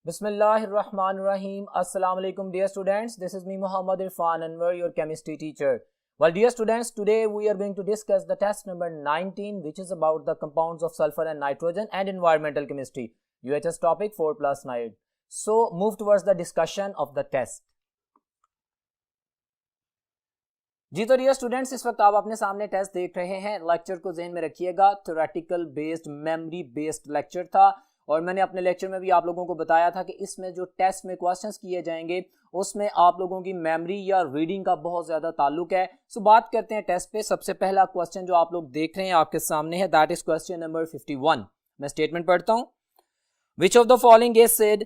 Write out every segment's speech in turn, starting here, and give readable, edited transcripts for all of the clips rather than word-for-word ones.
Bismillahirrahmanirrahim. Assalamu alaikum dear students. This is me Muhammad Irfan Anwar, your chemistry teacher. Well dear students, today we are going to discuss the test number 19, which is about the compounds of sulfur and nitrogen and environmental chemistry. UHS topic 4+9. So move towards the discussion of the test. जी तो dear students, इस वक्त आप अपने सामने test देख रहे हैं. Lecture को जहन में रखिएगा. Theoretical based memory based lecture था और मैंने अपने लेक्चर में भी आप लोगों को बताया था कि इसमें जो टेस्ट में क्वेश्चंस किए जाएंगे उसमें आप लोगों की मेमोरी या रीडिंग का बहुत ज़्यादा ताल्लुक है. सो बात करते हैं टेस्ट पे. सबसे पहला क्वेश्चन जो आप लोग देख रहे हैं आपके सामने है, दैट इज क्वेश्चन नंबर 51. मैं स्टेटमेंट पढ़ता हूँ. विच of the following acid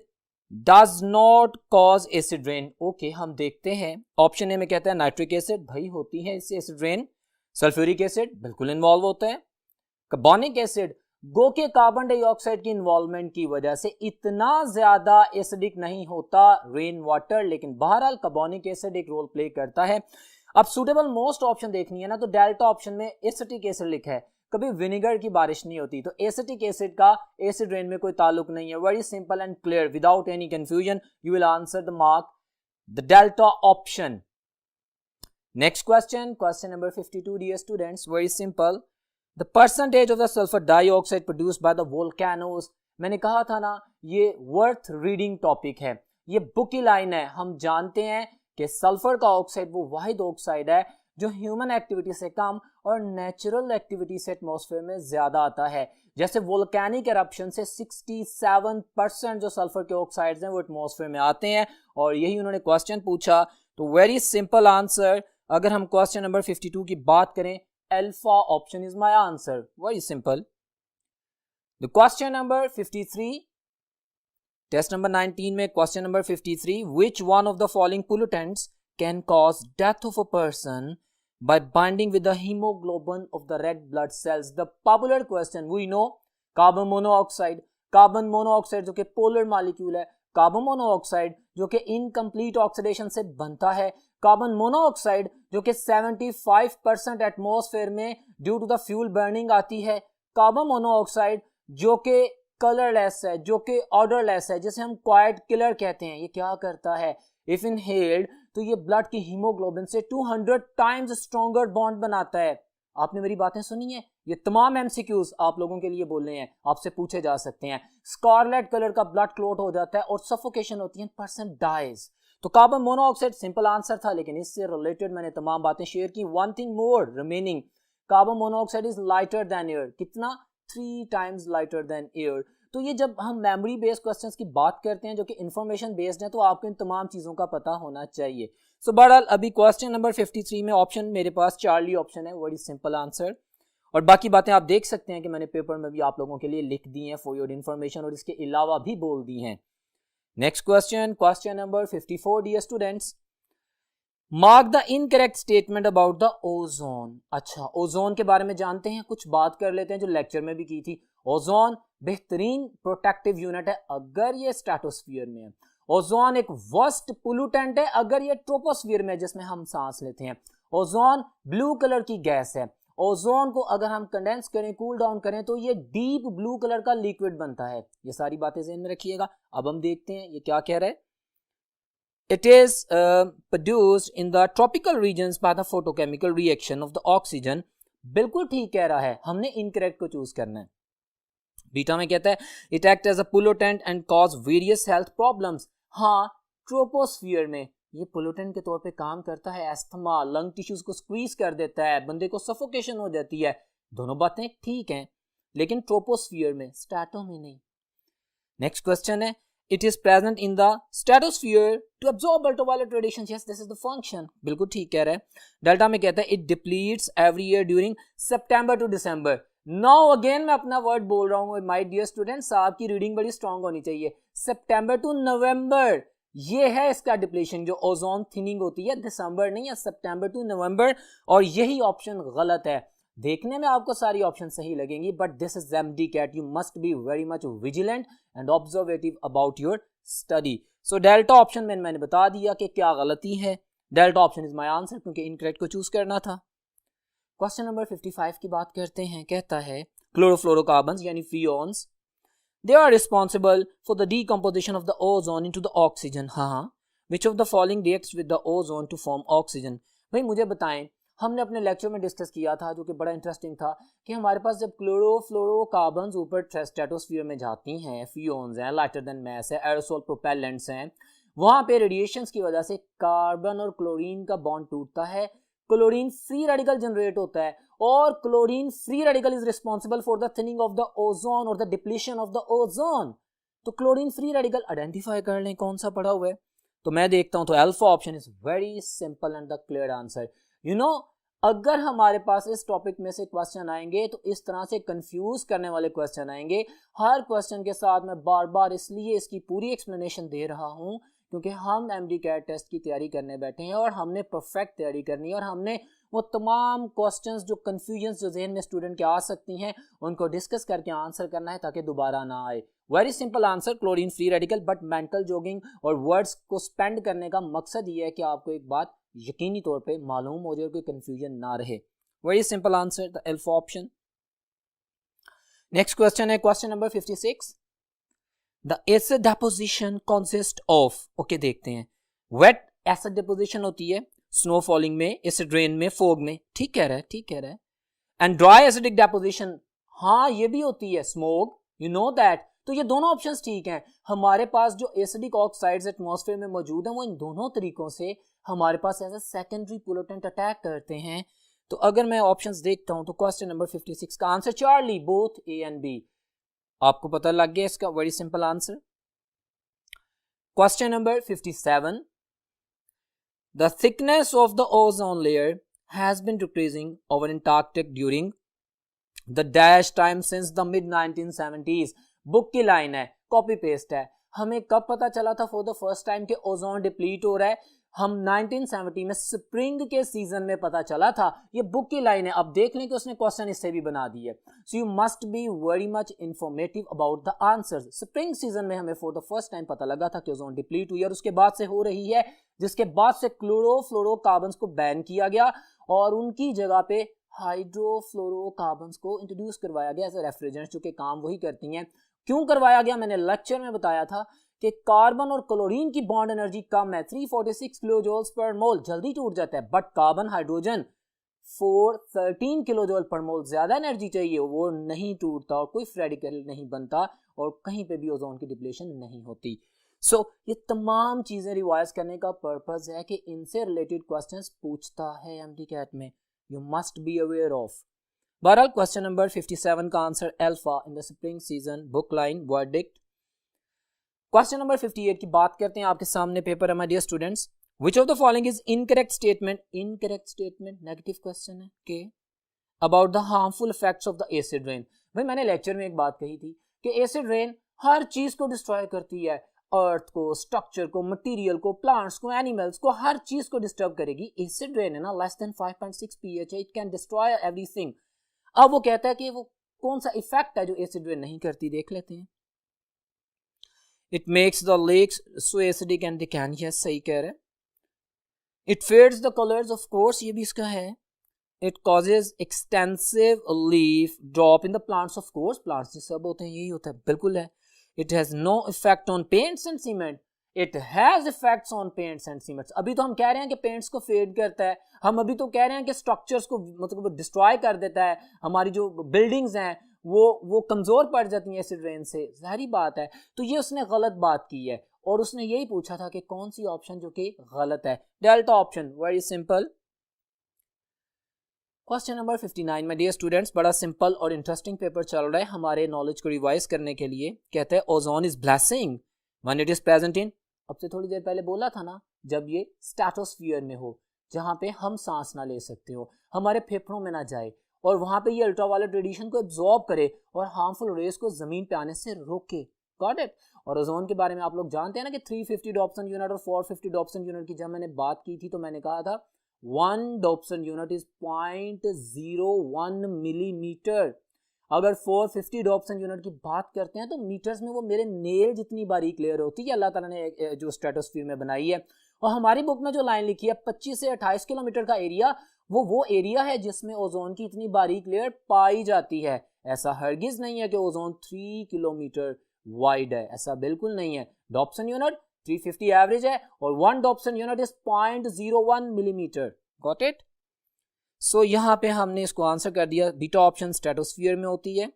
does not cause acid rain. Okay, हम देखते हैं. ऑप्शन ए में कहता है नाइट्रिक एसिड, भाई होती है इससे एसिड रेन. सल्फ्यूरिक एसिड बिल्कुल इन्वॉल्व होता है. कार्बोनिक एसिड, गो के कार्बन डाइऑक्साइड की इन्वॉल्वमेंट की वजह से इतना ज्यादा एसिडिक नहीं होता रेन वाटर, लेकिन बहरहाल कार्बोनिक एसिड एक रोल प्ले करता है. अब सुटेबल मोस्ट ऑप्शन देखनी है ना, तो डेल्टा ऑप्शन में एसिटिक एसिड लिखा है. कभी विनेगर की बारिश नहीं होती, तो एसिटिक एसिड का एसिड रेन में कोई ताल्लुक नहीं है. Very simple and clear, without any confusion you will answer the mark the delta option. Next question, question number 52 dear students. Very simple. The percentage of the sulfur dioxide produced by the volcanoes. मैंने कहा था ना, ये worth reading topic है. ये book की line है. हम जानते हैं कि सल्फर का ऑक्साइड वो वाहिद ऑक्साइड है जो ह्यूमन एक्टिविटी से कम और नेचुरल एक्टिविटी से एटमॉस्फेयर में ज्यादा आता है. जैसे वोल्केनिक एरप्शन से 67% जो सल्फर के ऑक्साइड्स हैं वो एटमॉस्फेयर में आते हैं, और यही उन्होंने क्वेश्चन पूछा. तो वेरी सिंपल आंसर. अगर हम क्वेश्चन नंबर 52 की बात करें, Alpha option is my answer. Very simple. The question number 53. Test number 19 में question number 53. Which one of the following pollutants can cause death of a person by binding with the hemoglobin of the red blood cells? The popular question we know. Carbon monoxide. Carbon monoxide जो कि polar molecule है. Carbon monoxide जो कि incomplete oxidation से बनता है. Carbon monoxide जो कि 75% एटमॉस्फेयर में due to the fuel burning आती है. कार्बन मोनोऑक्साइड जो कि कलरलेस है, जो कि ऑर्डरलेस है, जिसे हम क्वाइट किलर कहते हैं. ये क्या करता है? इफ इनहेल्ड तो ये ब्लड की हीमोग्लोबिन से 200 टाइम्स स्ट्रॉन्गर बॉन्ड बनाता है. आपने मेरी बातें सुनी है? ये तमाम एमसीक्यूज आप लोगों के लिए बोल रहे हैं, आपसे पूछे जा सकते हैं. स्कारलेट कलर का ब्लड क्लॉट हो जाता है और सफोकेशन होती है, पर्सन डाइज. तो कार्बन मोनोऑक्साइड सिंपल आंसर था, लेकिन इससे रिलेटेड मैंने तमाम बातें शेयर की. One thing more remaining, carbon monoxide is lighter than air. कितना? 3 टाइम्स लाइटर देन एयर. तो ये जब हम मेमोरी बेस्ड क्वेश्चंस की बात करते हैं जो कि इंफॉर्मेशन बेस्ड है, तो आपको इन तमाम चीजों का पता होना चाहिए. सो बहरहाल अभी क्वेश्चन नंबर 53 में ऑप्शन मेरे पास चार्ली ऑप्शन है. Very simple answer. और बाकी बातें आप देख सकते हैं कि मैंने पेपर में भी आप लोगों के लिए लिख दी हैं फॉर योर इन्फॉर्मेशन, और इसके अलावा भी बोल दी हैं. Next question, question number 54 dear students. Mark the incorrect statement about the ozone. अच्छा, ओजोन के बारे में जानते हैं, कुछ बात कर लेते हैं जो लेक्चर में भी की थी. ओजोन बेहतरीन प्रोटेक्टिव यूनिट है अगर ये स्ट्रेटोस्फीयर में है. ओजोन एक वर्स्ट पोल्यूटेंट है अगर ये ट्रोपोस्फीयर में है, जिसमें हम सांस लेते हैं. ओजोन ब्लू कलर की गैस है. ओजोन को अगर हम कंडेंस करें, कूल डाउन करें, तो ये डीप ब्लू कलर का लिक्विड बनता है. ये सारी बातें ज़हन में रखिएगा. अब हम देखते हैं ये क्या कह रहा है. It is produced in the tropical regions by the photochemical reaction of the oxygen. बिल्कुल ठीक कह रहा है, हमने इनकरेक्ट को चूज करना है. बीटा में कहता है it acts as a pollutant and cause various health problems. हाँ, ट्रोपोस्फियर में ये पोल्यूटेंट के तौर पे काम करता है. एस्थमा, लंग टिश्यूज को स्क्वीज कर देता है, बंदे को सफोकेशन हो जाती है. दोनों बातें ठीक हैं, लेकिन ट्रोपोस्फियर में, स्ट्रेटो में नहीं. नेक्स्ट क्वेश्चन है, it is present in the stratosphere to absorb ultraviolet radiation. Yes, this is the function. बिल्कुल ठीक कह रहा है. डेल्टा में कहता है it depletes every year during September to December. Now again मैं अपना वर्ड बोल रहा हूँ माय डियर स्टूडेंट्स, आपकी रीडिंग बड़ी स्ट्रांग होनी चाहिए. सितंबर टू नवंबर ये है इसका डिप्लीशन, जो ओजोन थिनिंग होती है. दिसंबर नहीं है, सितंबर टू नवंबर. और यही ऑप्शन गलत है. देखने में आपको सारी ऑप्शन सही लगेंगी, but this is MD CAT. You must be very much vigilant and observative about your study. So delta option में मैंने बता दिया कि क्या गलती है. Delta option is my answer, क्योंकि इनकरेक्ट को चूज करना था. क्वेश्चन नंबर 55 की बात करते हैं. कहता है क्लोरोफ्लोरोकार्बन्स यानी freons. They are responsible for the decomposition of the ozone into the oxygen. हाँ, which of the following reacts with the ozone to form oxygen. भाई मुझे बताएं, हमने अपने लेक्चर में डिस्कस किया था जो कि बड़ा इंटरेस्टिंग था कि हमारे पास जब क्लोरोफ्लोरोकार्बन्स ऊपर स्ट्रेटोस्फीयर में जाती हैं, फ्यून्स हैं, लाइटर देन मैस है, एरोसोल प्रोपेलेंट्स हैं, वहाँ पे रेडिएशंस की वजह से कार्बन और क्लोरीन का बॉन्ड टूटता है, क्लोरीन फ्री रेडिकल जनरेट होता है और chlorine free radical is responsible for the thinning of the ozone और the depletion of the ozone. तो क्लोरीन फ्री रेडिकल आइडेंटिफाई कर लें कौन सा पड़ा हुआ है। तो मैं देखता हूं तो alpha option is very simple and the clear answer. You know, अगर हमारे पास इस टॉपिक में से क्वेश्चन आएंगे तो इस तरह से कंफ्यूज करने वाले क्वेश्चन आएंगे। हर क्वेश्चन के साथ मैं बार बार इसलिए इसकी पूरी एक्सप्लेनेशन दे रहा हूं क्योंकि हम एमडी कैट टेस्ट की तैयारी करने बैठे हैं और हमने परफेक्ट तैयारी करनी है और हमने वो तमाम क्वेश्चंस जो कंफ्यूजन्स जो जहन में स्टूडेंट के आ सकती हैं उनको डिस्कस करके आंसर करना है ताकि दोबारा ना आए। Very simple answer, chlorine free radical. But mental jogging और वर्ड्स को स्पेंड करने का मकसद ये है कि आपको एक बात यकीनी तौर पे मालूम हो जाए और कोई कंफ्यूजन ना रहे। Very simple answer, the alpha option. Next question है question number 56। The acid deposition consist of, okay देखते हैं, वेट एसिड डेपोजिशन होती है स्नो फॉलिंग में, एसिड रेन में, फोग में, ठीक कह रहा है, ठीक कह रहा है। एंड ड्राई एसिडिक डेपोजिशन, हाँ ये भी होती है, स्मोक, यू नो दैट। तो ये दोनों ऑप्शंस ठीक हैं। हमारे पास जो एसिडिक ऑक्साइड्स एटमॉस्फेयर में मौजूद हैं वो इन दोनों तरीकों से हमारे पास as a secondary pollutant attack करते हैं। तो अगर मैं ऑप्शंस देखता हूं तो क्वेश्चन नंबर 56 का answer Charlie, both A and B. आपको पता लग गया इसका very simple answer. Question number 57, the thickness of the ozone layer has been decreasing over Antarctic during the dash time since the mid 1970s। Book की line है, copy paste है। हमें कब पता चला था फॉर द फर्स्ट टाइम कि ozone deplete हो रहा है? हम 1970 में स्प्रिंग के सीजन में पता चला था। ये बुक की लाइन है। अब देख लें कि उसने क्वेश्चन इससे भी बना दी है। So you must be very much informative about the answers. Spring season में हमें फॉर द फर्स्ट टाइम पता लगा था कि ओजोन डिप्लीट हुई और उसके बाद से हो रही है, जिसके बाद से क्लोरोफ्लोरोकार्बन्स को बैन किया गया और उनकी जगह पे हाइड्रोफ्लोरोकार्बन्स को इंट्रोड्यूस करवाया गया एज ए रेफ्रिजरेंट, जो कि काम वही करती हैं। क्यों करवाया गया? मैंने लेक्चर में बताया था कि कार्बन और क्लोरीन की बॉन्ड एनर्जी कम है, 346 किलोजूल्स पर मोल, जल्दी टूट जाता है। बट कार्बन हाइड्रोजन 413 किलोजूल पर मोल ज्यादा एनर्जी चाहिए, वो नहीं टूटता और कोई फ्री रेडिकल नहीं बनता और कहीं पे भी ओजोन की डिप्लीशन नहीं होती। सो ये तमाम चीजें रिवाइज करने का पर्पस है कि इनसे रिलेटेड क्वेश्चंस पूछता है एमडी कैट में। You must be aware of. बहरहाल क्वेश्चन नंबर 57 का answer alpha in the spring season, book line, verdict. Question number 58 की बात करते हैं, आपके सामने पेपर है my dear students. Which of the following is incorrect statement? Incorrect statement negative question है के about the harmful effects of the acid rain. भाई मैंने लेक्चर में एक बात कही थी कि एसिड रेन हर चीज को डिस्ट्रॉय करती है, अर्थ को, स्ट्रक्चर को, मटेरियल को, प्लांट्स को, एनिमल्स को, हर चीज को डिस्टर्ब करेगी। एसिड रेन है ना, लेस देन 5.6 pH है, इट कैन डिस्ट्रॉय एवरीथिंग। अब वो कहता है कि वो कौन सा इफेक्ट है जो एसिड रेन नहीं करती, देख लेते हैं। It makes the lakes so acidic and they can, yes सही कह रहे हैं। It fades the colours, of course ये भी इसका है। It causes extensive leaf drop in the plants, of course plants से सब होते हैं, यही होता है, बिल्कुल है। It has no effect on paints and cement, it has effects on paints and cements. अभी तो हम कह रहे हैं कि पेंट्स को फेड करता है, हम अभी तो कह रहे हैं कि स्ट्रक्चर्स को मतलब डिस्ट्रॉय कर देता है, हमारी जो बिल्डिंग्स हैं वो कमजोर पड़ जाती हैं एसिड रेन से, जाहिर बात है। तो ये उसने गलत बात की है और उसने यही पूछा था कि कौन सी ऑप्शन जो कि गलत है, delta option, very simple. Question number 59 में डियर स्टूडेंट्स, बड़ा सिंपल और इंटरेस्टिंग पेपर चल रहा है हमारे नॉलेज को रिवाइज करने के लिए। कहते हैं ozone is blessing when it is present इन, अब से थोड़ी देर पहले बोला था ना, जब ये स्ट्रेटोस्फीयर में हो, जहां पे हम सांस ना ले सकते हो, हमारे फेफड़ों में ना जाए और वहां पे ये अल्ट्रावायलेट रेडिएशन को एब्जॉर्ब करे और हार्मफुल रेस को जमीन पे आने से रोके। Got it? और ओजोन के बारे में आप लोग जानते हैं ना कि 350 डॉप्सन यूनिट और 450 डॉप्सन यूनिट की जब मैंने बात की थी तो मैंने कहा था 1 डॉप्सन यूनिट इज 0.01 मिलीमीटर। अगर 450 डॉप्सन यूनिट की बात करते हैं तो मीटर्स में वो मेरे नेल जितनी बारीक लेयर होती है अल्लाह ताला ने जो स्ट्रेटोस्फीयर में बनाई है। और हमारी बुक में जो लाइन लिखी है 25 से 28 किलोमीटर का एरिया, वो एरिया है जिसमें ओजोन की इतनी बारीक लेयर पाई जाती है। ऐसा हरगिज नहीं है कि ओजोन 3 किलोमीटर वाइड है, ऐसा बिल्कुल नहीं है। डॉप्सन यूनिट 350 एवरेज है और 1 Dobson unit is 0.01 millimetre. Got it? So यहाँ पे हमने इसको आंसर कर दिया। बीटा ऑप्शन स्ट्रेटोस्फीयर में होती है।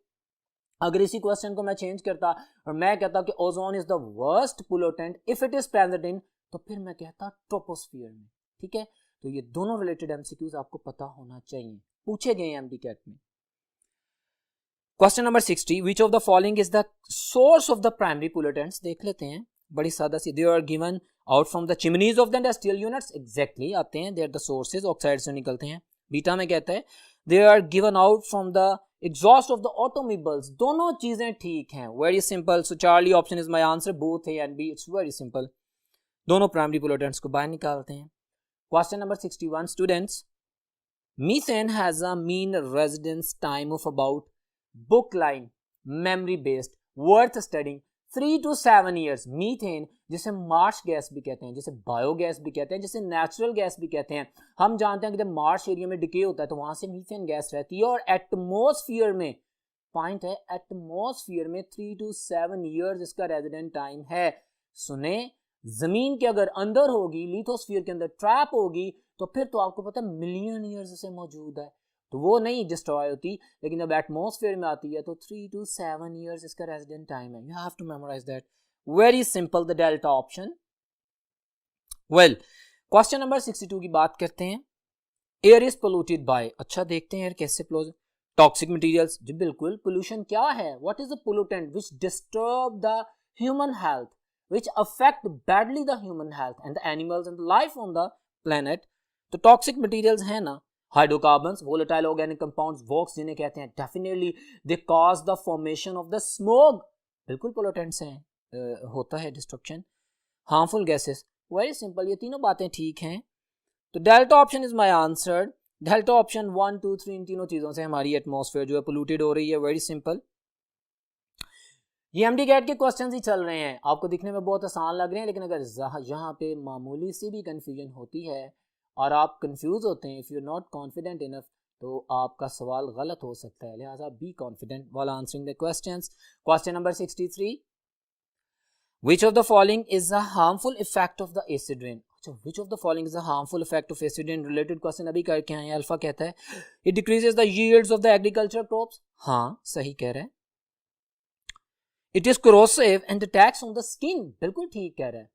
अगर इसी क्वेश्चन को मैं चेंज करता और मैं कहता कि ozone is the worst pollutant if it is present इन, तो फिर मैं कहता ट्रोपोस्फीयर में। ठीक है, तो ये दोनों रिलेटेड एमसीक्यूज आपको पता होना चाहिए, पूछे गए एमडी कैट में। Question number 60, which of the following is the source of the primary pollutants? देख लेते हैं, बड़ी सादा सी। They are given out from the chimneys of the industrial units. Exactly आते हैं, they are the sources, oxide से निकलते हैं। बीटा में कहता है they are given out from the exhaust of the automobiles. दोनों चीजें ठीक हैं, very simple. So Charlie option is my answer, both A and B, it's very simple. दोनों प्राइमरी पोल्यूटेंट्स को बाहर निकालते हैं। Question number 61, students, methane has a mean residence time of about, book line, memory based, worth studying, 3 to 7 years। Methane जिसे marsh gas भी कहते हैं, जिसे बायोगैस भी कहते हैं, जिसे नेचुरल गैस भी कहते हैं। हम जानते हैं कि जब मार्श एरिया में डिके होता है तो वहां से मीथेन गैस रहती है और एटमॉस्फेयर में, पॉइंट है, एटमॉस्फेयर में 3 to 7 years इसका रेजिडेंट टाइम है। सुने, जमीन के अगर अंदर होगी, लिथोस्फीयर के अंदर ट्रैप होगी, तो फिर तो आपको पता है मिलियन ईयर्स से मौजूद है, तो वो नहीं डिस्ट्रॉय होती। लेकिन जब एटमॉस्फेयर में आती है तो 3 to 7 years इसका रेजिडेंट टाइम है। You have to memorise that, very simple, the delta option. Well, question number 62 की बात करते हैं। एयर इज पोल्यूटेड बाय, अच्छा देखते हैं एयर कैसे पोल्यूट। टॉक्सिक मटेरियल्स, जी बिल्कुल। पोल्यूशन क्या है? What is the pollutant which disturb the human health, which affect badly the human health and the animals and life on the planet? तो toxic materials है ना, हाइड्रोकार्बन्स, वोलेटाइल ऑर्गेनिक कंपाउंड्स, वॉक्स जिन्हें कहते हैं, definitely they cause the formation of the smoke, बिल्कुल pollutants हैं, होता है destruction. Harmful gases, very simple, ये तीनों बातें ठीक हैं। तो delta option is my answer. Delta option 1, 2, 3, इन तीनों चीजों से हमारी एटमॉस्फेयर जो है पोल्यूटेड हो रही है, वेरी सिंपल। ये एमडी कैट के क्वेश्चंस ही चल रहे हैं, आपको दिखने में बहुत आसान लग रहे हैं, लेकिन अगर यहाँ पे मामूली सी भी कंफ्यूजन होती है और आप कंफ्यूज होते हैं, if you not confident enough, तो आपका सवाल गलत हो सकता है। लिहाजा be confident while answering the questions. Question number 63, which of the following is a harmful effect of the acid rain? अच्छा, which of the following is a harmful effect of acid rain? related question अभी करके आए हैं। Alpha कहता है it decreases the yields of the agriculture crops। हाँ, सही कह रहे हैं। it is corrosive and attacks on the skin, बिल्कुल ठीक कह रहे हैं।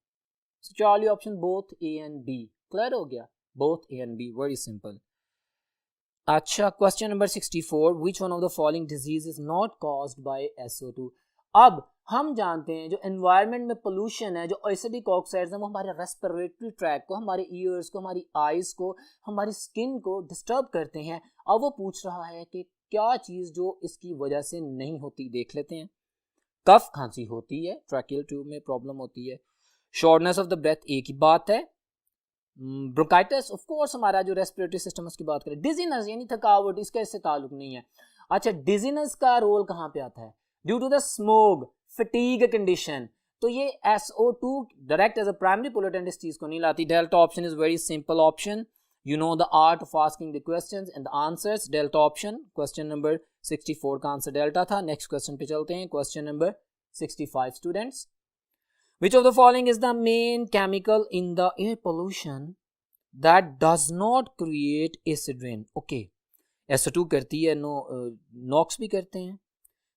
so Charlie option both A and B, clear हो गया, both A and B, very simple। अच्छा, question number 64, which one of the following disease is not caused by SO2? अब हम जानते हैं जो एनवायरनमेंट में पोल्यूशन है, जो एसिडिक ऑक्साइड्स हैं, वो हमारे रेस्पिरेटरी ट्रैक को, हमारे ईयर्स को, हमारी आईज को, हमारी स्किन को डिस्टर्ब करते हैं। अब वो पूछ रहा है कि क्या चीज़ जो इसकी वजह से नहीं होती, देख लेते हैं। कफ खांसी होती है, ट्रैकियल ट्यूब में प्रॉब्लम होती है। शॉर्टनेस ऑफ द ब्रेथ एक ही बात है। ब्रोंकाइटिस ऑफ कोर्स हमारा जो रेस्पिरेटरी सिस्टम उसकी बात करें। डिजीनेस यानी थकावट, इसका इससे ताल्लुक नहीं है। अच्छा, डिजीनेस का रोल कहाँ पे आता है? Due to the smoke, fatigue condition, तो ये SO2 direct as a primary pollutant इस चीज को नहीं लाती। Delta option is very simple option. You know the art of asking the questions and the answers, delta option. Question number 64 का answer delta था। Next question पे चलते हैं, question number 65 students. Which of the following is the main chemical in the air pollution that does not create acid rain? Okay, SO2 करती है, NOx भी करते हैं।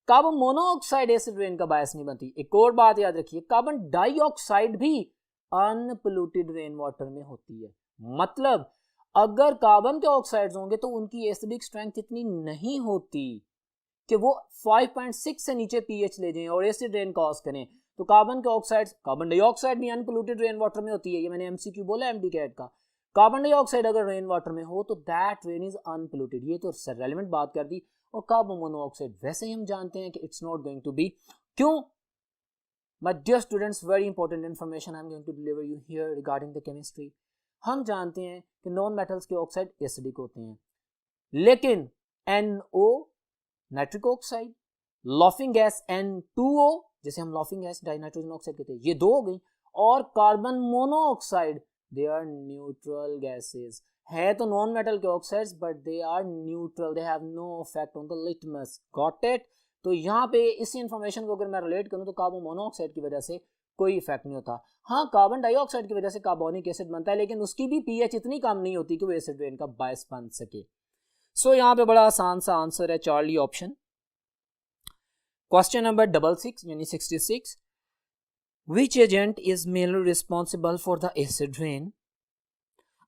कार्बन मोनोऑक्साइड एसिड रेन का बायस नहीं बनती। एक और बात याद रखिए, कार्बन डाइऑक्साइड भी अनपोल्यूटेड रेन वाटर में होती है। मतलब अगर कार्बन के ऑक्साइड्स होंगे तो उनकी एसिडिक स्ट्रेंथ इतनी नहीं होती कि वो 5.6 से नीचे pH ले जाएं और एसिड रेन कॉज करें। तो कार्बन के ऑक्साइड्स, कार्बन डाइऑक्साइड भी अनपोल्यूटेड रेन वाटर में होती है। ये मैंने एमसीक्यू बोला एमडी कैट का। कार्बन डाइऑक्साइड अगर रेन वाटर में हो तो दैट रेन इज अनपोल्यूटेड, ये तो रेलेवेंट बात कर दी। और कार्बन मोनोऑक्साइड वैसे ही हम जानते हैं कि it's not going to be. क्यों? My dear students, very important information I am going to deliver you here regarding the chemistry. हम जानते हैं कि नॉन मेटल्स के ऑक्साइड एसिडिक होते हैं, लेकिन NO nitric oxide, laughing gas N2O, जैसे हम लॉफिंग गैस डाइनाइट्रोजन ऑक्साइड कहते हैं, ये दो हो गई, और carbon monoxide, they are neutral gases. है तो नॉन मेटल के oxides but they are neutral, they have no effect on the litmus. Got it? तो यहाँ पे इसी इंफॉर्मेशन को अगर मैं रिलेट करूँ तो कार्बन मोनोऑक्साइड की वजह से कोई इफेक्ट नहीं होता। हाँ, कार्बन डाइऑक्साइड की वजह से कार्बोनिक एसिड बनता है, लेकिन उसकी भी पीएच इतनी कम नहीं होती कि वो एसिड रेन का बायस बन सके। सो यहाँ पे बड़ा आसान सा आंसर है चार्ली ऑप्शन। क्वेश्चन नंबर 66 यानी 66, which agent is mainly responsible for the acid rain.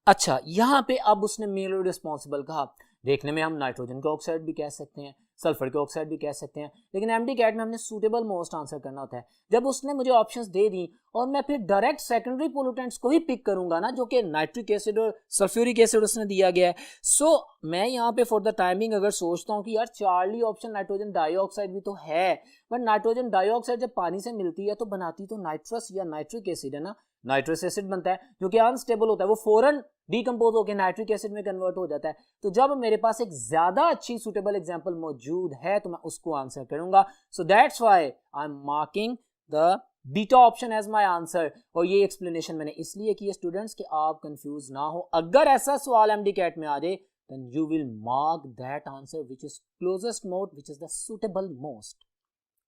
अच्छा, यहाँ पे अब उसने मेनली रिस्पॉन्सिबल कहा, देखने में हम नाइट्रोजन का ऑक्साइड भी कह सकते हैं, सल्फर के ऑक्साइड भी कह सकते हैं, लेकिन एमडी कैट में हमने सूटेबल मोस्ट आंसर करना होता है। जब उसने मुझे ऑप्शंस दे दी और मैं फिर डायरेक्ट सेकेंडरी पोल्यूटेंट्स को ही पिक करूंगा ना, जो कि नाइट्रिक एसिड और सल्फ्यूरिक एसिड उसने दिया गया है, सो मैं यहाँ पे फॉर द टाइमिंग अगर सोचता हूँ कि यार चार्ली ऑप्शन नाइट्रोजन डाइऑक्साइड भी तो है, बट नाइट्रोजन डाइऑक्साइड जब पानी से मिलती है तो बनाती तो नाइट्रस या नाइट्रिक एसिड है ना, नाइट्रस एसिड बनता है जो कि अनस्टेबल होता है, वो फॉरन डीकंपोज होकर नाइट्रिक एसिड में कन्वर्ट हो जाता है। तो जब मेरे पास एक ज्यादा अच्छी सुटेबल एग्जांपल मौजूद है तो मैं उसको आंसर करूंगा। So that's why I am marking the beta option as my answer. और ये एक्सप्लेनेशन मैंने इसलिए की है स्टूडेंट्स कि आप कंफ्यूज ना हो, अगर ऐसा सवाल एमडी कैट में आ जाए then you will mark that answer which is closest mode, which is the suitable most.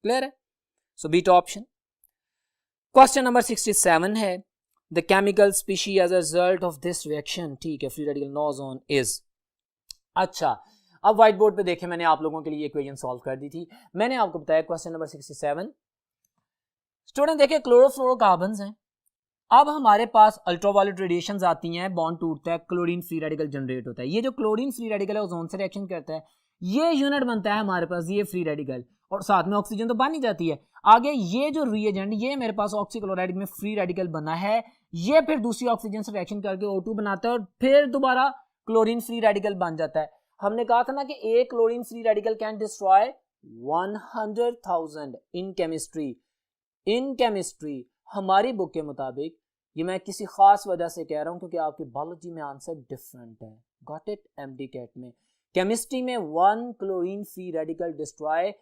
Clear है? So beta option. Question number 67 है, the chemical species as a result of this reaction, ठीक है, free radical no ozone is। अच्छा, अब white board पे देखें, मैंने आप लोगों के लिए इक्वेशन सॉल्व कर दी थी। मैंने आपको बताया क्वेश्चन नंबर 67, स्टूडेंट देखिए क्लोरोफ्लोरोकार्बन्स हैं। अब हमारे पास अल्ट्रावायलेट रेडिएशंस आती हैं, बॉन्ड टूटता है, क्लोरीन फ्री रेडिकल जनरेट होता है। ये जो क्लोरीन फ्री रेडिकल है ओजोन से रिएक्शन करता है, ये यूनिट बनता है हमारे पास ये फ्री रेडिकल, और साथ में ऑक्सीजन तो बन ही जाती है। आगे ये जो रिएजेंट, ये मेरे पास ऑक्सीक्लोराइड में फ्री रेडिकल बना है, ये फिर दूसरी ऑक्सीजन से रिएक्शन करके O2 बनाता है और फिर दोबारा क्लोरीन फ्री रेडिकल बन जाता है। हमने कहा था ना कि एक chlorine free radical can destroy 100,000 in chemistry. In chemistry हमारी बुक के मुताबिक, ये मैं किसी खास वजह से कह रहा हूं क्योंकि आपकी बायोलॉजी में आंसर डिफरेंट है, गॉट इट। एमडी कैट में केमिस्ट्री में 1 chlorine free radical destroy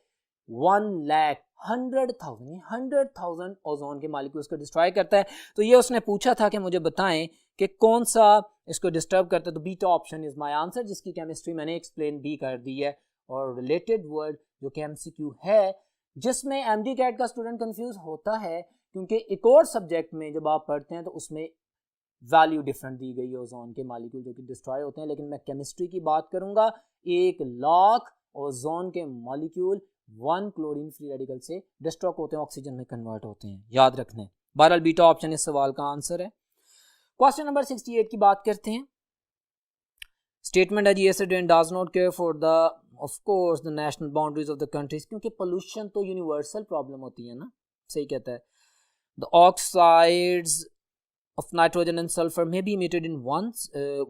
100,000 ozone के मॉलिक्यूल्स को डिस्ट्रॉय करता है। तो ये उसने पूछा था कि मुझे बताएं कि कौन सा इसको डिस्टर्ब करता है, तो beta option is my answer, जिसकी केमिस्ट्री मैंने एक्सप्लेन भी कर दी है। और रिलेटेड वर्ड जो कि एमसीक्यू है, जिसमें एमडी कैट का स्टूडेंट कंफ्यूज होता है क्योंकि एक और सब्जेक्ट में जब आप पढ़ते हैं तो उसमें वैल्यू डिफरेंट दी गई है ओजोन के मॉलिक्यूल जो कि डिस्ट्रॉय होते हैं, लेकिन मैं केमिस्ट्री की बात करूंगा। 1,00,000 ओजोन के मॉलिक्यूल 1 क्लोरीन फ्री रेडिकल से डिस्ट्रॉय होते हैं, ऑक्सीजन में कन्वर्ट होते हैं, याद रखना है। बहरहाल बीटा ऑप्शन इस सवाल का आंसर है। क्वेश्चन नंबर 68 की बात करते हैं। स्टेटमेंट है जी, acid rain does not care for the of course the national boundaries of the countries, क्योंकि पोल्यूशन तो यूनिवर्सल प्रॉब्लम होती है ना, सही कहता है। The oxides of nitrogen and sulfur may be emitted in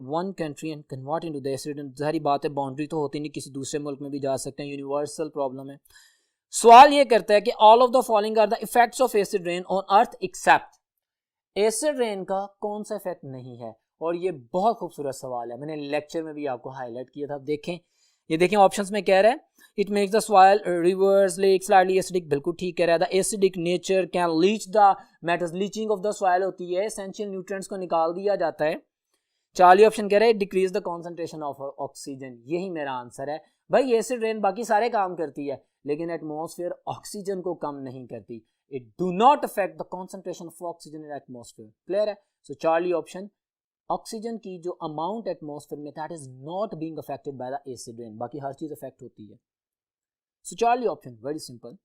one country and convert into the acid। जाहिर बात है बाउंड्री तो होती नहीं, किसी दूसरे मुल्क में भी जा सकते हैं, यूनिवर्सल प्रॉब्लम है। सवाल ये करता है कि all of the following are the effects of acid rain on earth except. Acid rain का कौन सा इफेक्ट नहीं है, और ये बहुत खूबसूरत सवाल है, मैंने लेक्चर में भी आपको हाईलाइट किया था। देखें, ये देखें ऑप्शंस में कह रहा है it makes the soil rivers lake slightly acidic, बिल्कुल ठीक कह रहा है। The acidic nature can leach the metals, leaching of the soil होती है, एसेंशियल न्यूट्रिएंट्स को निकाल दिया जाता है। चार्ली ऑप्शन कह रहा है decrease the concentration of oxygen, यही मेरा आंसर है। भाई एसिड रेन बाकी सारे काम करती है लेकिन एटमॉस्फेयर ऑक्सीजन को कम नहीं करती। It do not affect the concentration of oxygen in atmosphere. Clear है? सो चार्ली ऑप्शन, ऑक्सीजन की जो अमाउंट एटमॉस्फेयर में that is not being affected by the acid rain, बाकी हर चीज अफेक्ट होती है। So Charlie option, very simple.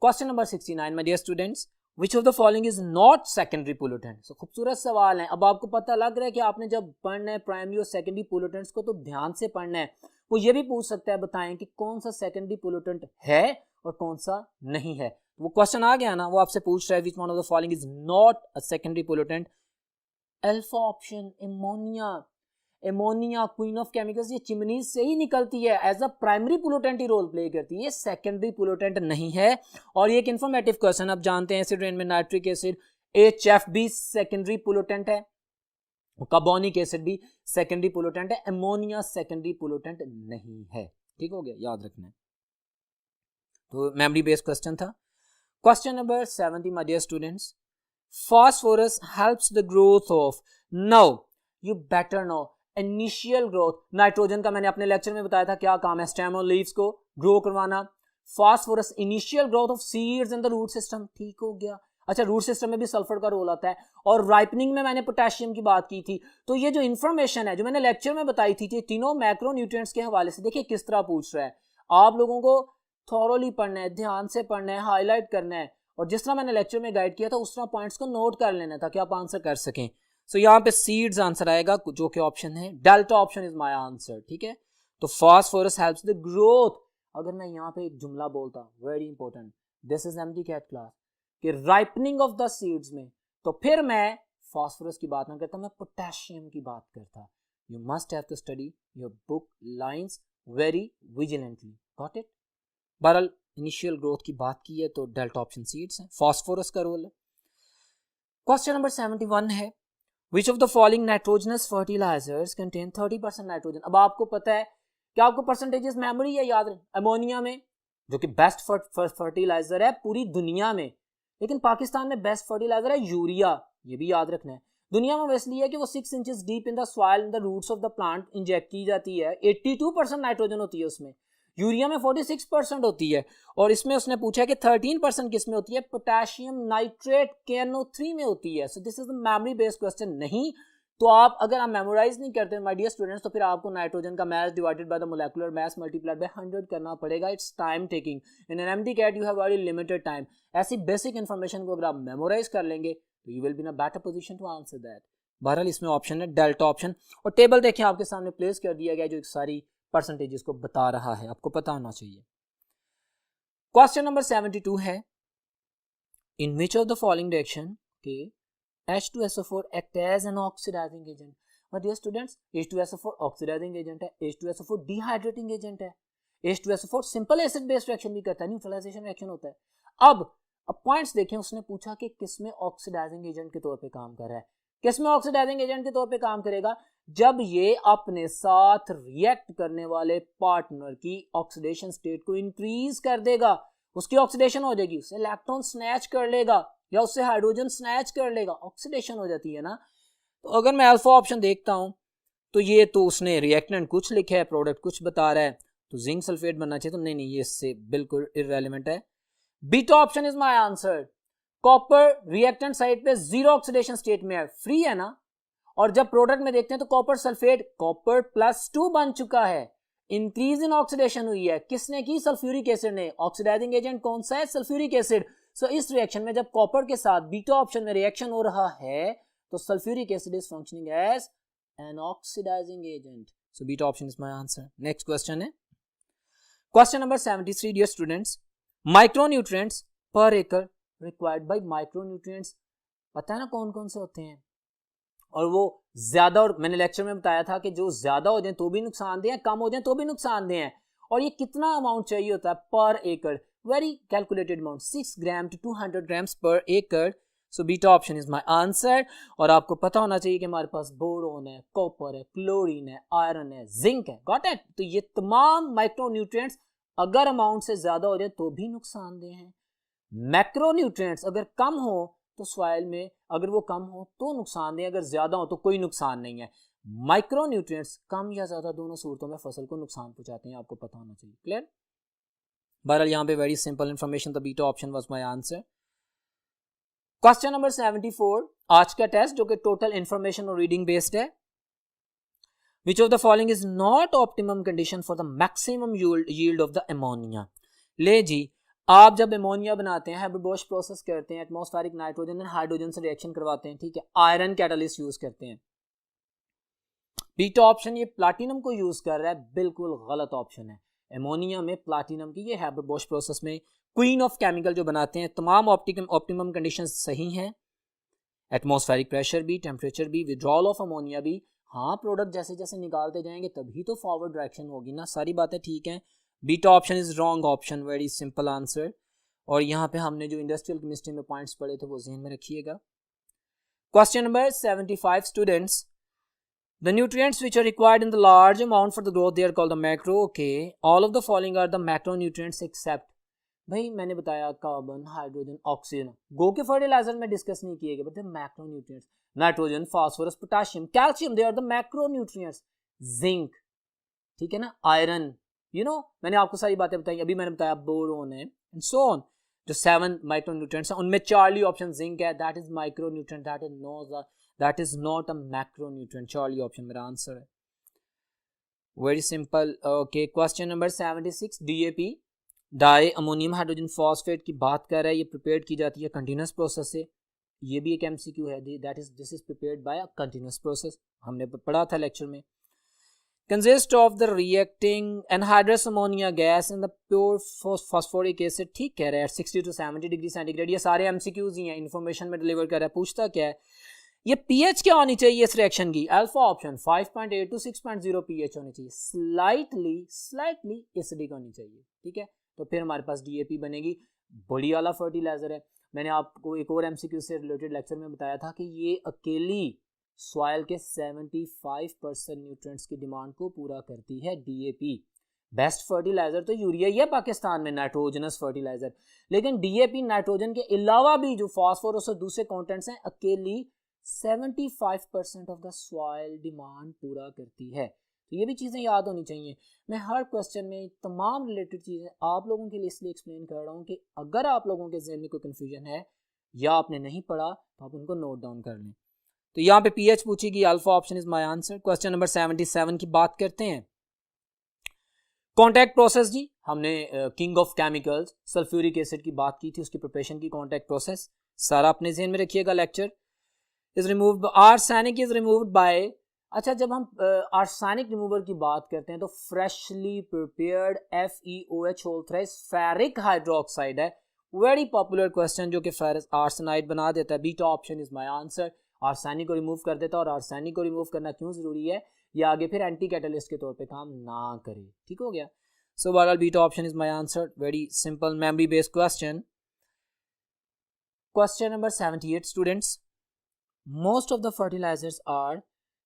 Question number 69 my dear students, which of the following is not secondary pollutant. So खूबसूरत सवाल है। अब आपको पता लग रहा है कि आपने जब पढ़ना है प्राइमरी और सेकेंडरी पोल्यूटेंट्स को तो ध्यान से पढ़ना है। वो ये भी पूछ सकता है बताएं कि कौन सा सेकेंडरी पोल्यूटेंट है और कौन सा नहीं है। वो क्वेश्चन आ गया ना, वो आपसे पूछ रहा है which one of the following is not a secondary pollutant. Alpha option, ammonia. Ammonia queen of chemicals, ये चिमनीज से ही निकलती है, एज अ प्राइमरी पोल्यूटेंट ही रोल प्ले करती है, ये सेकेंडरी पोल्यूटेंट नहीं है। और ये एक इंफॉर्मेटिव क्वेश्चन, आप जानते हैं एसिड रेन में नाइट्रिक एसिड HF भी सेकेंडरी पोल्यूटेंट है, कार्बोनिक एसिड भी सेकेंडरी पोल्यूटेंट है, एमोनिया सेकेंडरी पोल्यूटेंट नहीं है। ठीक हो गया, याद रखना है। तो मेमोरी बेस्ड क्वेश्चन था। Question number 70 my dear students, phosphorus helps the growth of, now you better know, initial growth. Nitrogen का मैंने अपने लेक्चर में बताया था क्या काम है, स्टेम और लीव्स को ग्रो करवाना, phosphorus initial growth of seeds in the root system, ठीक हो गया। अच्छा, रूट सिस्टम में भी सल्फर का रोल आता है, और राइपनिंग में मैंने पोटेशियम की बात की थी। तो ये जो इन्फॉर्मेशन है जो मैंने लेक्चर में बताई थी, तीनों मैक्रो न्यूट्रिएंट्स के हवाले से देखिए किस तरह पूछ रहा है। आप लोगों को थॉरोली पढ़ना है, ध्यान से पढ़ना है, हाईलाइट करना है, और जिस तरह मैंने लेक्चर में गाइड किया था उस तरह पॉइंट्स को नोट कर लेना ताकि आप आंसर कर सकें। सो यहाँ पे सीड्स आंसर आएगा, जो कि ऑप्शन है delta option is my answer, ठीक है। तो फास्फोरस हेल्प्स द ग्रोथ। अगर मैं यहाँ पे एक जुमला बोलता, very important, this is MD CAT class, कि राइपनिंग ऑफ द सीड्स में, तो फिर मैं फास्फोरस की बात ना करता, मैं पोटेशियम की बात करता। You must have to study your book lines very vigilantly, got it. बहरहाल इनिशियल ग्रोथ की बात की है तो डेल्टा ऑप्शन सीड्स है, फास्फोरस का रोल है। क्वेश्चन नंबर 71 है, which of the following nitrogenous fertilisers contain 30% nitrogen. अब आपको पता है कि आपको परसेंटेजेस मेमोरी है याद, अमोनिया में जो कि बेस्ट फर्टिलाइजर है पूरी दुनिया में, लेकिन पाकिस्तान में बेस्ट फर्टिलाइजर है यूरिया, ये भी याद रखना है। दुनिया में इसलिए है कि वो 6 inches deep in the soil in the roots of the plant inject की जाती है, 82% नाइट्रोजन होती है उसमें, यूरिया में 46% होती है, और इसमें उसने पूछा कि 13% किस में होती है, पोटेशियम नाइट्रेट KNO3 में होती है। So this is the memory based question नहीं। तो आप अगर आप मेमोराइज नहीं करते माय डियर स्टूडेंट्स, तो फिर आपको नाइट्रोजन का mass divided by the molecular mass multiplied by 100 करना पड़ेगा। It's time taking, in an MD CAT you have very limited time. ऐसी बेसिक इंफॉर्मेशन को अगर आप मेमोराइज कर लेंगे तो you will be in a better position to answer that. बहरहाल इसमें ऑप्शन है डेल्टा ऑप्शन, और टेबल देखिए आपके सामने प्लेस कर दिया गया जो सारी परसेंटेजेस को बता रहा है, आपको पता होना चाहिए। क्वेश्चन नंबर 72 है, in which of the following reaction के H2SO4 act as an oxidizing agent। but dear students, H2SO4 oxidizing agent है, H2SO4 dehydrating agent है, H2SO4 simple acid based reaction भी करता है, न्यूट्रलाइजेशन रिएक्शन होता है। अब पॉइंट्स देखें, उसने पूछा कि किसमें ऑक्सीडाइजिंग एजेंट के तौर पे काम कर रहा है। किसमें ऑक्सीडाइजिंग एजेंट के तौर पे काम करेगा, जब ये अपने साथ रिएक्ट करने वाले पार्टनर की ऑक्सीडेशन स्टेट को इंक्रीज कर देगा, उसकी ऑक्सीडेशन हो जाएगी, उससे इलेक्ट्रॉन स्नैच कर लेगा या उससे हाइड्रोजन स्नैच कर लेगा, ऑक्सीडेशन हो जाती है ना। तो अगर मैं अल्फा ऑप्शन देखता हूं तो ये तो उसने रिएक्टेंट कुछ लिखा है, प्रोडक्ट कुछ बता रहा है, तो जिंक सल्फेट बनना चाहिए, तो नहीं, ये इससे बिल्कुल इररेलेवेंट है। Beta option is my answer. Copper reactant side पे जीरो ऑक्सीडेशन स्टेट में है, फ्री है ना, और जब प्रोडक्ट में देखते हैं तो कॉपर सल्फेट कॉपर +2 बन चुका है, इंक्रीज इन ऑक्सीडेशन हुई है, किसने की, सल्फ्यूरिक एसिड ने। ऑक्सीडाइजिंग एजेंट कौन सा है, सल्फ्यूरिक एसिड। सो इस रिएक्शन में जब कॉपर के साथ बीटा ऑप्शन में रिएक्शन हो रहा है तो sulphuric acid is functioning as an oxidizing agent. So beta option is my answer. Next question है question number 73 dear students, micronutrients per acre required by micronutrients, पता है ना कौन कौन से होते हैं, और वो ज्यादा, और मैंने लेक्चर में बताया था कि जो ज्यादा हो जाए तो भी नुकसानदेह है, कम हो जाए तो भी नुकसानदेह है, और ये कितना अमाउंट चाहिए होता है पर एकड़, very calculated amount, 6 gram to 200 grams पर एकड़। So beta option is my answer. और आपको पता होना चाहिए कि हमारे पास बोरोन है, कॉपर है, क्लोरीन है, आयरन है, जिंक है, गॉट इट। तो ये तमाम माइक्रोन्यूट्रिएंट्स अगर अमाउंट से ज्यादा हो जाए तो भी नुकसानदेह हैं। मैक्रोन्यूट्रिएंट्स अगर कम हो तो सॉइल में, अगर वो कम हो तो नुकसानदेह, अगर ज्यादा हो तो कोई नुकसान नहीं है। माइक्रोन्यूट्रिएंट्स कम या ज्यादा दोनों सूरतों में फसल को नुकसान पहुंचाते हैं, आपको पता होना चाहिए। क्लियर। बहरहाल यहाँ पे very simple information, the beta option was my answer. Question number 74 आज का टेस्ट जो कि टोटल इंफॉर्मेशन और रीडिंग बेस्ड है। Which of the following is not optimum condition for the maximum yield of the ammonia. ले जी, आप जब ammonia बनाते हैं, हाइब्रिड प्रोसेस करते हैं, एटमॉस्फेरिक नाइट्रोजन एंड हाइड्रोजन से रिएक्शन करवाते हैं, ठीक है, आयरन कैटलिस्ट यूज करते हैं। बीटा ऑप्शन ये प्लैटिनम को यूज कर रहा है, बिल्कुल गलत ऑप्शन है। अमोनिया में प्लैटिनम की, ये हाइब्रिड प्रोसेस में क्वीन ऑफ केमिकल जो बनाते हैं, तमाम ऑप्टिमम कंडीशंस सही हैं, एटमॉस्फेरिक प्रेशर भी, टेम्परेचर भी, विड्रॉल ऑफ अमोनिया भी। हाँ, प्रोडक्ट जैसे जैसे निकालते जाएंगे तभी तो फॉरवर्ड डायरेक्शन होगी ना, सारी बातें ठीक हैं। Beta option is wrong option, very simple answer. और यहाँ पे हमने जो इंडस्ट्रियल केमिस्ट्री में पॉइंट्स पढ़े थे वो ध्यान में रखिएगा। Question number 75 students, the nutrients which are required in the large amount for the growth they are called the macro, okay, all of the following are the macronutrients except, भाई मैंने बताया कार्बन, हाइड्रोजन, ऑक्सीजन, गो के fertiliser में discuss नहीं किए गए, but macronutrients, nitrogen, phosphorus, potassium, calcium, they are the macronutrients. Zinc, ठीक है ना, आयरन, मैंने आपको सारी बातें बताई, अभी मैंने बताया बोरोन है एंड सो ऑन। जो 7 माइक्रो न्यूट्रिएंट्स हैं उनमें चार्ली ऑप्शन जिंक है, that is micro nutrient, that is not a macro nutrient. Charlie option मेरा आंसर है। Very simple. Okay, question number 76, DAP di ammonium hydrogen phosphate की बात कर रहा है। ये प्रिपेयर की जाती है कंटिन्यूस प्रोसेस से। ये भी एक एमसीक्यू है, that is this is prepared by a continuous process, हमने पढ़ा था लेक्चर में। Consist of the reacting anhydrous ammonia gas in the pure phosphoric acid. ठीक कह रहा है 60 to 70 डिग्री सेंटीग्रेड। ये सारे एमसीक्यूज ही हैं, इन्फॉर्मेशन में डिलीवर कर रहा है। पूछता क्या है, ये पीएच क्या होनी चाहिए इस रिएक्शन की? अल्फा ऑप्शन 5.8 to 6.0 पीएच होनी चाहिए, स्लाइटली एसिडिक होनी चाहिए। ठीक है, तो फिर हमारे पास डीएपी बनेगी। बड़ी वाला फर्टिलाइजर है। मैंने आपको एक और एमसीक्यू से रिलेटेड लेक्चर में बताया था कि ये अकेली सॉइल के 75% न्यूट्रिएंट्स की डिमांड को पूरा करती है डीएपी। बेस्ट फर्टिलाइजर तो यूरिया ही है पाकिस्तान में, नाइट्रोजनस फर्टिलाइजर। लेकिन डीएपी नाइट्रोजन के अलावा भी जो फास्फोरस और दूसरे कंटेंट्स हैं, अकेली 75% ऑफ द सॉइल डिमांड पूरा करती है। तो ये भी चीज़ें याद होनी चाहिए। मैं हर क्वेश्चन में तमाम रिलेटेड चीज़ें आप लोगों के लिए इसलिए एक्सप्लेन कर रहा हूँ कि अगर आप लोगों के जहन में कोई कन्फ्यूजन है या आपने नहीं पढ़ा तो आप उनको नोट डाउन कर लें। तो यहाँ पे pH पूछेगी, alpha option is my answer. Question number 77 की बात करते हैं। कॉन्टैक्ट प्रोसेस जी, हमने king of chemicals sulphuric acid की बात की थी, उसकी प्रिपरेशन की कॉन्टैक्ट प्रोसेस सारा अपने जहन में रखिएगा। Lecture is removed, arsenic is removed by. अच्छा, जब हम आर्सेनिक रिमूवर की बात करते हैं तो freshly prepared FeOH whole thrice ferric hydroxide है। वेरी पॉपुलर क्वेश्चन जो कि फेरस आर्सेनाइड बना देता है। Beta option is my answer. Arsenic को रिमूव कर देता है, और आर्सेनिक को रिमूव करना क्यों जरूरी है, ये आगे फिर एंटी कैटलिस्ट के तौर पे काम ना करे। ठीक हो गया। सो बहरहाल beta option is my answer. Very simple memory based question. Question number 78 students, most of the fertilizers are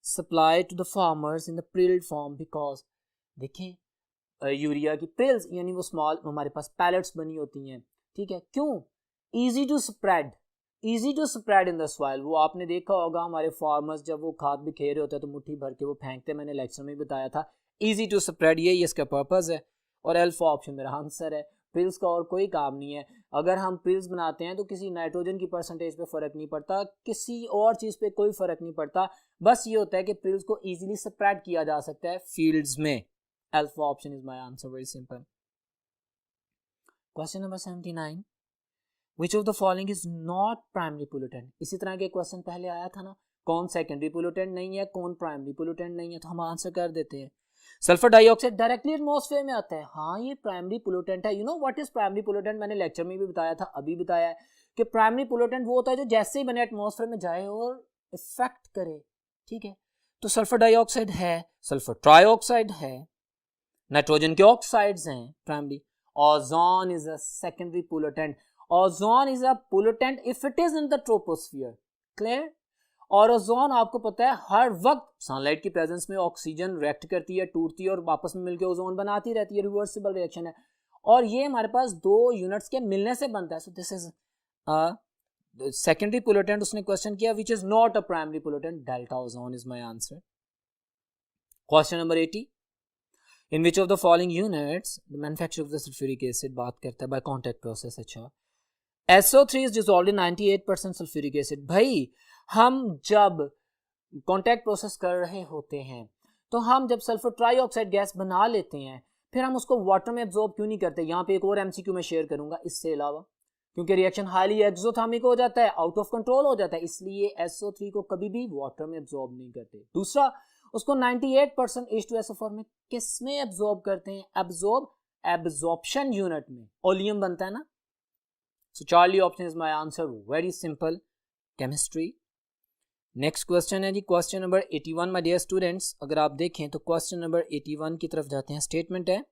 supplied to the farmers in the prilled form because. देखें यूरिया की प्रिल्स यानी वो स्मॉल हमारे पास pallets बनी होती हैं। ठीक है, क्यों? Easy to spread in the soil. वो आपने देखा होगा हमारे फार्मर्स जब वो खाद बिखेर रहे होते हैं तो मुट्ठी भर के वो फेंकते, मैंने लेक्चर में बताया था। इजी टू स्प्रेड, यही इसका पर्पस है। और अल्फा ऑप्शन मेरा आंसर है। प्रिल्स का और कोई काम नहीं है। अगर हम प्रिल्स बनाते हैं तो किसी नाइट्रोजन की परसेंटेज पे फ़र्क नहीं पड़ता, किसी और चीज़ पे कोई फ़र्क नहीं पड़ता। बस ये होता है कि प्रिल्स को ईजिली स्प्रेड किया जा सकता है फील्ड्स में। Alpha option is my answer. Very simple. Question number 79, which of the following is not primary pollutant. इसी तरह के क्वेश्चन पहले आया था ना, कौन सेकेंडरी पोल्यूटेंट नहीं है, कौन प्राइमरी पोल्यूटेंट नहीं है, तो हम आंसर कर देते हैं। सल्फर डाइऑक्साइड डायरेक्टली एटमॉस्फेयर में आता है, हाँ ये प्राइमरी पोल्यूटेंट है। You know what is primary pollutant? मैंने लेक्चर में भी बताया था, अभी बताया है कि प्राइमरी पोल्यूटेंट वो होता है जो जैसे ही बने एटमॉस्फेयर में जाए और इफेक्ट करे। ठीक है, तो सल्फर डाइऑक्साइड है, सल्फर ट्राइऑक्साइड है, नाइट्रोजन के ऑक्साइड्स हैं primary. Ozone is a secondary pollutant. Ozone is a pollutant if it is in the troposphere. Clear? और ओजोन आपको पता है हर वक्त सनलाइट की प्रेजेंस में ऑक्सीजन रिएक्ट करती है, टूटती है और वापस में मिलकर ओजोन बनाती रहती है। रिवर्सिबल रिएक्शन है और ये हमारे पास 2 यूनिट्स के मिलने से बनता है। So this is secondary pollutant. उसने क्वेश्चन किया which is not a primary pollutant, delta ozone is my answer. Question number 80, in which of the following units the manufacture of the sulphuric acid बात करता है bye contact process. अच्छा, SO3 is dissolved in 98% sulphuric acid. भाई हम जब contact process कर रहे होते हैं तो हम जब सल्फर ट्राइऑक्साइड गैस बना लेते हैं फिर हम उसको वाटर में एब्जॉर्ब क्यों नहीं करते? यहाँ पे एक और एमसीक्यू में शेयर करूंगा इससे अलावा, क्योंकि रिएक्शन हाईली एक्सोथर्मिक हो जाता है, आउट ऑफ कंट्रोल हो जाता है, इसलिए SO3 को कभी भी वाटर में एब्जॉर्ब नहीं करते। दूसरा, उसको 98% H2SO4 में किस में एब्जॉर्ब करते हैं? एब्जॉर्प्शन यूनिट में, ओलियम बनता है ना। So Charlie option is my answer. Very simple, chemistry. Next question है जी question number 81 my dear students. अगर आप देखें तो क्वेश्चन नंबर 81 की तरफ जाते हैं। स्टेटमेंट है,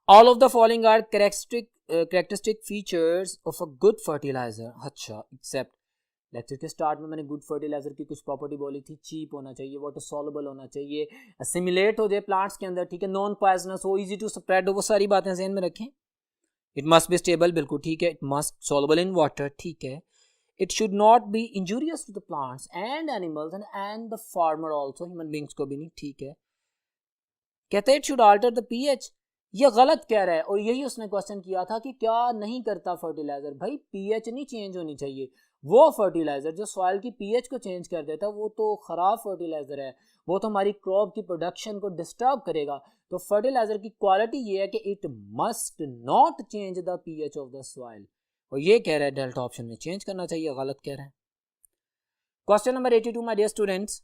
all of the following are characteristic features of a good fertiliser. अच्छा, एक्सेप्ट। लेक्चर के स्टार्ट में मैंने गुड फर्टिलाइजर की कुछ प्रॉपर्टी बोली थी। चीप होना चाहिए, वाटर सॉल्युबल होना चाहिए, असिमिलेट हो जाए प्लांट्स के अंदर, ठीक है, नॉन पॉइजनस हो, इजी टू स्प्रेड हो, वो सारी बातें ज़हन में रखें। इट मस्ट बी स्टेबल, बिल्कुल ठीक है। It must soluble in water, ठीक है। It should not be injurious to the plants and animals and the farmer also, human beings को भी नहीं, ठीक है। कहते हैं it should alter the pH, ये गलत कह रहा है। और यही उसने क्वेश्चन किया था कि क्या नहीं करता फर्टिलाइजर। भाई पीएच नहीं चेंज होनी चाहिए, वो फर्टिलाइजर जो सॉइल की पीएच को चेंज कर देता है वो तो खराब फर्टिलाइजर है, वो तो हमारी क्रॉप की प्रोडक्शन को डिस्टर्ब करेगा। तो फर्टिलाइजर की क्वालिटी ये है कि it must not change the pH of the soil, और ये कह रहा है डेल्टा ऑप्शन में चेंज करना चाहिए, गलत कह रहा है। Question number 82 my dear students,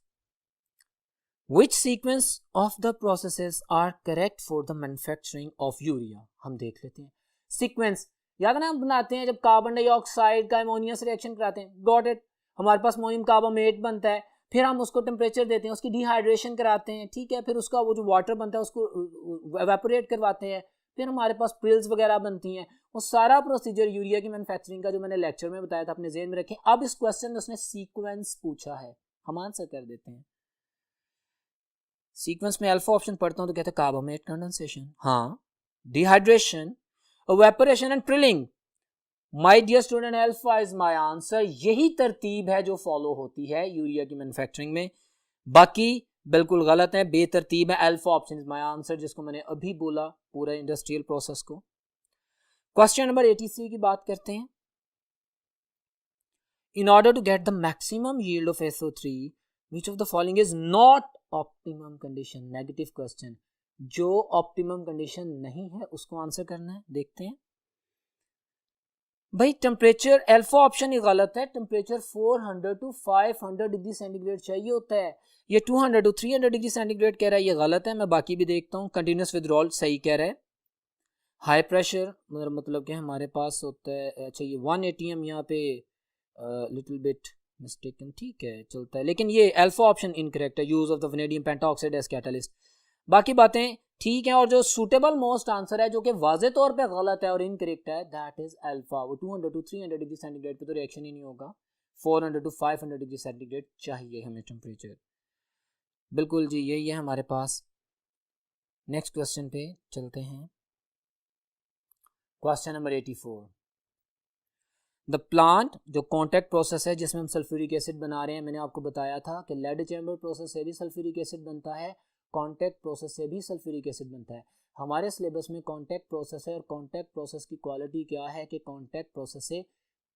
Which sequence of the processes are correct for the manufacturing of urea? हम देख लेते हैं सीक्वेंस। याद है ना, हम बनाते हैं जब कार्बन डाइऑक्साइड का अमोनिया से रिएक्शन कराते हैं, गॉट इट, हमारे पास अमोनियम कार्बामेट बनता है, फिर हम उसको टेम्परेचर देते हैं, उसकी डिहाइड्रेशन कराते हैं, ठीक है, फिर उसका वो जो वाटर बनता है उसको एवेपोरेट करवाते हैं, फिर हमारे पास प्रिल्स वगैरह बनती हैं। वो सारा प्रोसीजर यूरिया की मैन्युफैक्चरिंग का जो मैंने लेक्चर में बताया था अपने जेहन में रखें। अब इस क्वेश्चन में उसने सीक्वेंस पूछा है, हम आंसर कर देते हैं। सीक्वेंस में अल्फा ऑप्शन पढ़ता हूं तो कहते हैं कार्बामेट कंडेंसेशन, हाँ, dehydration, evaporation and prilling. My dear student, alpha is my answer. यही तरतीब है जो फॉलो होती है यूरिया की मैन्युफैक्चरिंग में, बाकी बिल्कुल गलत है, बेतरतीब है। Alpha option is my answer, जिसको मैंने अभी बोला पूरा इंडस्ट्रियल प्रोसेस को। क्वेश्चन नंबर 83 की बात करते हैं। In order to get the maximum yield of SO3 which of the following is not optimum condition? Negative question, जो ऑप्टिमम कंडीशन नहीं है उसको आंसर करना है। देखते हैं भाई, टेम्परेचर अल्फा ऑप्शन ही गलत है, टेम्परेचर 400 to 500 डिग्री सेंटीग्रेड चाहिए होता है, ये 200 to 300 डिग्री सेंटीग्रेड कह रहा है, ये गलत है। मैं बाकी भी देखता हूँ। कंटिन्यूस विथड्रॉल सही कह रहा है। हाई प्रेशर मतलब कि हमारे पास होता है, अच्छा ये 1 ATM यहाँ पे लिटिल बिट मिस्टेकन, ठीक है चलता है, लेकिन ये अल्फा ऑप्शन इनकरेक्ट है, use of the vanadium pentaoxide as catalyst. बाकी बातें ठीक है, और जो सूटेबल मोस्ट आंसर है जो कि वाजे तौर पे गलत है और इनकरेक्ट है, दैट इज अल्फा। वो 200 to 300 डिग्री सेंटीग्रेड पे तो रिएक्शन ही नहीं होगा, 400 to 500 डिग्री सेंटीग्रेड चाहिए हमें टेम्परेचर। बिल्कुल जी, यही है हमारे पास। नेक्स्ट क्वेश्चन पे चलते हैं। क्वेश्चन नंबर 84, द प्लांट जो कॉन्टैक्ट प्रोसेस है जिसमें हम सल्फ्यूरिक एसिड बना रहे हैं, मैंने आपको बताया था कि लेड चैम्बर प्रोसेस से भी सल्फ्यूरिक एसिड बनता है, कॉन्टैक्ट प्रोसेस से भी सल्फ्यूरिक एसिड बनता है। हमारे सिलेबस में कॉन्टैक्ट प्रोसेस है, और कॉन्टैक्ट प्रोसेस की क्वालिटी क्या है कि कॉन्टैक्ट प्रोसेस से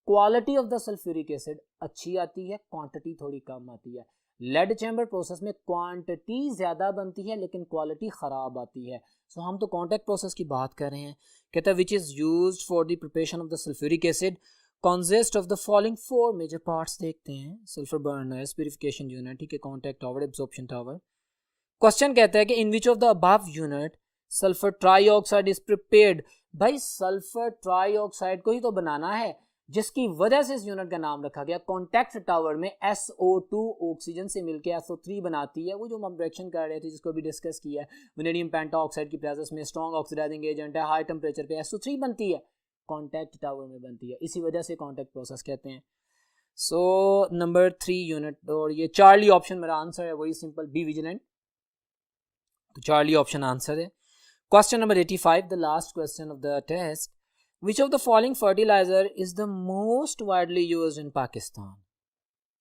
quality of the sulphuric acid अच्छी आती है, क्वांटिटी थोड़ी कम आती है। लेड चैम्बर प्रोसेस में क्वांटिटी ज़्यादा बनती है लेकिन क्वालिटी ख़राब आती है। सो हम तो कॉन्टैक्ट प्रोसेस की बात कर रहे हैं। कहता है which is used for the preparation of the sulphuric acid consist of the following 4 major parts। देखते हैं, सल्फर बर्नर्स, प्यूरिफिकेशन यूनिट, ठीक है, contact tower, absorption tower. Question कहता है कि in which of the above unit sulphur trioxide is prepared. भाई sulphur trioxide को ही तो बनाना है, जिसकी वजह से इस यूनिट का नाम रखा गया। कॉन्टैक्ट टावर में SO2 ऑक्सीजन से मिलकर SO3 बनाती है, वो जो हम रिएक्शन कर रहे थे जिसको भी डिस्कस किया है, वैनेडियम पेंटाऑक्साइड की प्रेजेंस में स्ट्रॉन्ग ऑक्सीडाइजिंग एजेंट है, हाई टेम्परेचर पे SO3 बनती है, कॉन्टैक्ट टावर में बनती है, इसी वजह से कॉन्टैक्ट प्रोसेस कहते हैं। सो नंबर 3 यूनिट, और ये चार्ली ऑप्शन मेरा आंसर है, वही सिंपल, बी विजिलेंट, तो चार्ली ऑप्शन आंसर है। Question number 85, the last question of the test, which of the following fertilizer is the most widely used in Pakistan?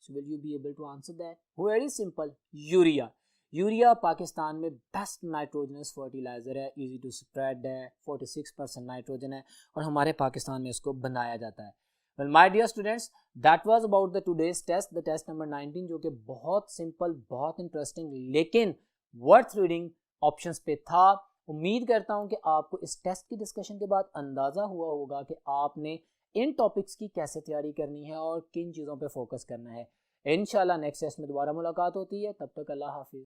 So will you be able to answer that? Very simple, urea. Urea Pakistan में best nitrogenous fertilizer है, easy to spread है, 46% nitrogen है, और हमारे पाकिस्तान में इसको बनाया जाता है। Well my dear students, that was about the today's test, the test number 19, जो कि बहुत सिंपल, बहुत इंटरेस्टिंग, लेकिन वर्थ रीडिंग ऑप्शंस पे था। उम्मीद करता हूं कि आपको इस टेस्ट की डिस्कशन के बाद अंदाज़ा हुआ होगा कि आपने इन टॉपिक्स की कैसे तैयारी करनी है और किन चीज़ों पे फोकस करना है। इंशाल्लाह नेक्स्ट टेस्ट में दोबारा मुलाकात होती है, तब तक अल्लाह हाफिज़।